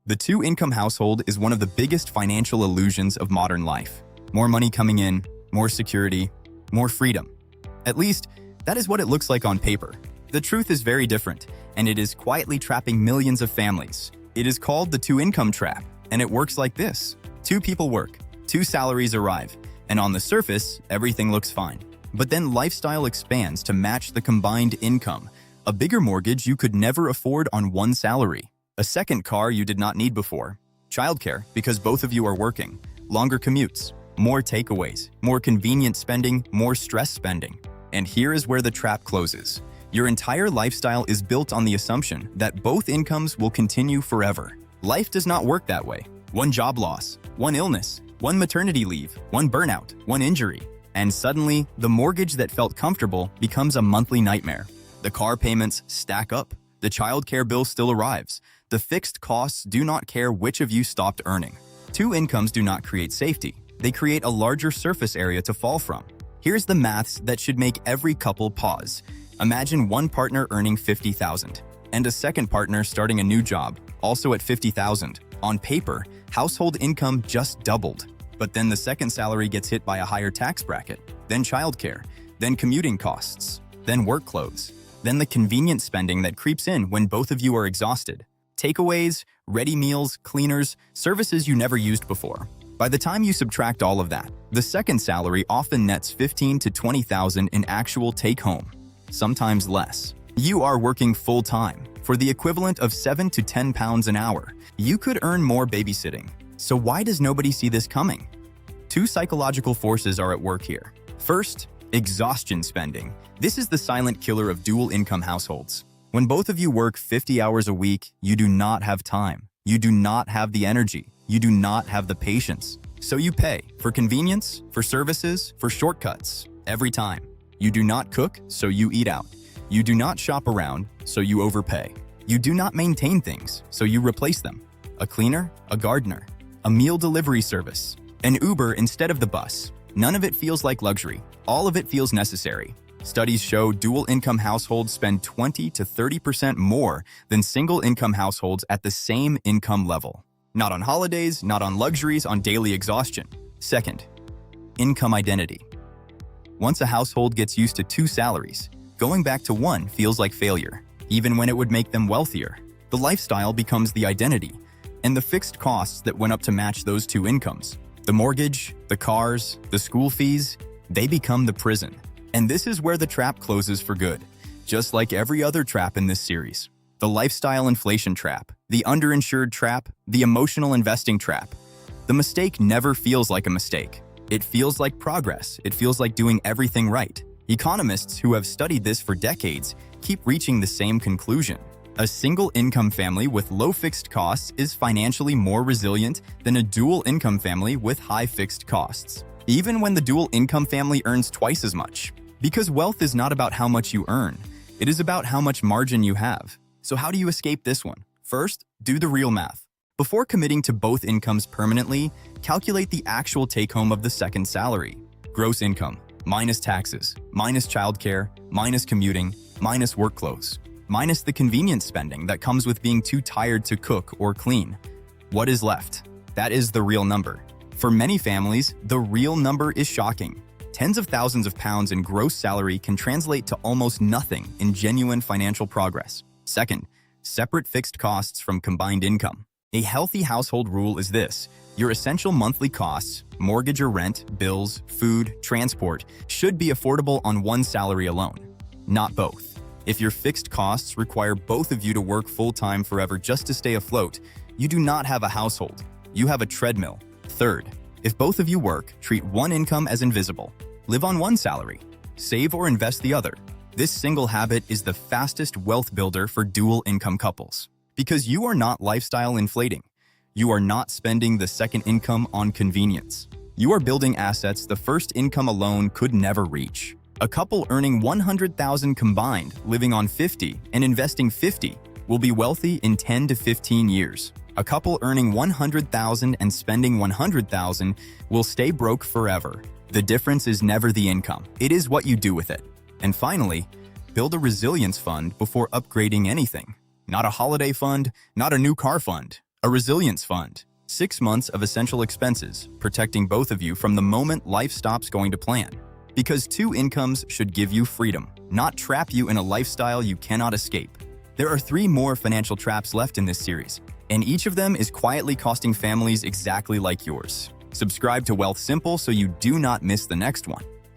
The two-income household is one of the biggest financial illusions of modern life. More money coming in, more security, more freedom. At least, that is what it looks like on paper. The truth is very different, and it is quietly trapping millions of families. It is called the two-income trap, and it works like this. Two people work, two salaries arrive, and on the surface, everything looks fine. But then lifestyle expands to match the combined income. A bigger mortgage you could never afford on one salary. A second car you did not need before. Childcare because both of you are working. Longer commutes. More takeaways. More convenient spending. More stress spending. And here is where the trap closes. Your entire lifestyle is built on the assumption that both incomes will continue forever. Life does not work that way. One job loss, one illness, one maternity leave, one burnout, one injury. And suddenly, the mortgage that felt comfortable becomes a monthly nightmare. The car payments stack up. The childcare bill still arrives. The fixed costs do not care which of you stopped earning. Two incomes do not create safety. They create a larger surface area to fall from. Here's the maths that should make every couple pause. Imagine one partner earning $50,000 and a second partner starting a new job, also at $50,000. On paper, household income just doubled. But then the second salary gets hit by a higher tax bracket, then childcare, then commuting costs, then work clothes, then the convenient spending that creeps in when both of you are exhausted. Takeaways, ready meals, cleaners, services you never used before. By the time you subtract all of that, the second salary often nets $15,000 to $20,000 in actual take-home, sometimes less. You are working full-time for the equivalent of £7 to £10 an hour. You could earn more babysitting. So why does nobody see this coming? Two psychological forces are at work here. First, exhaustion spending. This is the silent killer of dual-income households. When both of you work 50 hours a week, you do not have time. You do not have the energy. You do not have the patience. So you pay for convenience, for services, for shortcuts, every time. You do not cook, so you eat out. You do not shop around, so you overpay. You do not maintain things, so you replace them. A cleaner, a gardener, a meal delivery service, an Uber instead of the bus. None of it feels like luxury. All of it feels necessary. Studies show dual-income households spend 20 to 30% more than single-income households at the same income level. Not on holidays, not on luxuries, on daily exhaustion. Second, income identity. Once a household gets used to two salaries, going back to one feels like failure, even when it would make them wealthier. The lifestyle becomes the identity, and the fixed costs that went up to match those two incomes, the mortgage, the cars, the school fees, they become the prison. And this is where the trap closes for good, just like every other trap in this series. The lifestyle inflation trap, the underinsured trap, the emotional investing trap. The mistake never feels like a mistake. It feels like progress. It feels like doing everything right. Economists who have studied this for decades keep reaching the same conclusion. A single-income family with low fixed costs is financially more resilient than a dual-income family with high fixed costs, even when the dual-income family earns twice as much. Because wealth is not about how much you earn. It is about how much margin you have. So how do you escape this one? First, do the real math. Before committing to both incomes permanently, calculate the actual take-home of the second salary. Gross income, minus taxes, minus childcare, minus commuting, minus work clothes, minus the convenience spending that comes with being too tired to cook or clean. What is left? That is the real number. For many families, the real number is shocking. Tens of thousands of pounds in gross salary can translate to almost nothing in genuine financial progress. Second, separate fixed costs from combined income. A healthy household rule is this: your essential monthly costs, mortgage or rent, bills, food, transport, should be affordable on one salary alone, not both. If your fixed costs require both of you to work full-time forever just to stay afloat, you do not have a household. You have a treadmill. Third, if both of you work, treat one income as invisible. Live on one salary. Save or invest the other. This single habit is the fastest wealth builder for dual-income couples. Because you are not lifestyle inflating. You are not spending the second income on convenience. You are building assets the first income alone could never reach. A couple earning $100,000 combined, living on $50 and investing $50, will be wealthy in 10 to 15 years. A couple earning $100,000 and spending $100,000 will stay broke forever. The difference is never the income. It is what you do with it. And finally, build a resilience fund before upgrading anything. Not a holiday fund, not a new car fund, A resilience fund. 6 months of essential expenses, protecting both of you from the moment life stops going to plan. Because 2 incomes should give you freedom, not trap you in a lifestyle you cannot escape. There are 3 more financial traps left in this series, and each of them is quietly costing families exactly like yours. Subscribe to Wealth Simple so you do not miss the next one.